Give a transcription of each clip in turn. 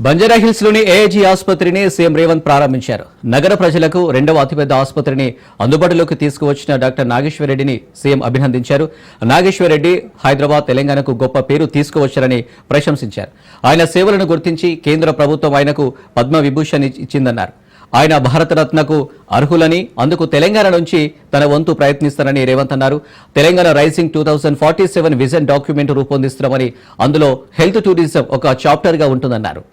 బంజారాహిల్స్ లోని ఏఐజీ ఆసుపత్రిని సీఎం రేవంత్ ప్రారంభించారు. నగర ప్రజలకు రెండవ అతిపెద్ద ఆసుపత్రిని అందుబాటులోకి తీసుకువచ్చిన డాక్టర్ నాగేశ్వరరెడ్డిని సీఎం అభినందించారు. నాగేశ్వరరెడ్డి హైదరాబాద్, తెలంగాణకు గొప్ప పేరు తీసుకువచ్చారని ప్రశంసించారు. ఆయన సేవలను గుర్తించి కేంద్ర ప్రభుత్వం ఆయనకు పద్మ విభూషణ్ ఇచ్చిందన్నారు. ఆయన భారతరత్నకు అర్హులని, అందుకు తెలంగాణ నుంచి తన వంతు ప్రయత్నిస్తారని రేవంత్ అన్నారు. తెలంగాణ రైజింగ్ 2047 విజన్ డాక్యుమెంట్ రూపొందిస్తున్నామని, అందులో హెల్త్ టూరిజం ఒక చాప్టర్గా ఉంటుందన్నారు.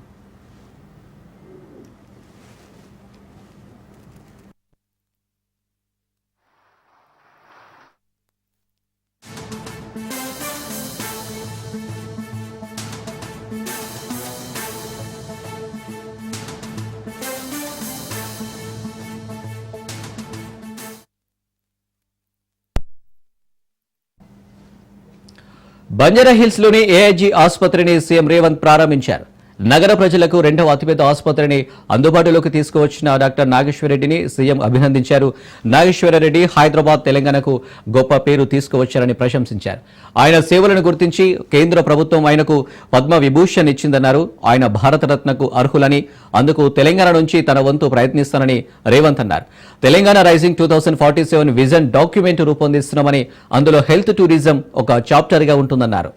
బంజారాహిల్స్ లోని ఏఐజీ ఆసుపత్రిని సీఎం రేవంత్ ప్రారంభించారు. నగర ప్రజలకు రెండవ అతిపెద్ద ఆసుపత్రిని అందుబాటులోకి తీసుకువచ్చిన డాక్టర్ నాగేశ్వరరెడ్డిని సీఎం అభినందించారు. నాగేశ్వరరెడ్డి హైదరాబాద్, తెలంగాణకు గొప్ప పేరు తీసుకువచ్చారని ప్రశంసించారు. ఆయన సేవలను గుర్తించి కేంద్ర ప్రభుత్వం ఆయనకు పద్మ విభూషణ్ ఇచ్చిందన్నారు. ఆయన భారతరత్నకు అర్హులని, అందుకు తెలంగాణ నుంచి తన వంతు ప్రయత్నిస్తానని రేవంత్ అన్నారు. తెలంగాణ రైజింగ్ 2047 విజన్ డాక్యుమెంట్ రూపొందిస్తున్నామని, అందులో హెల్త్ టూరిజం ఒక చాప్టర్గా ఉంటుందన్నారు.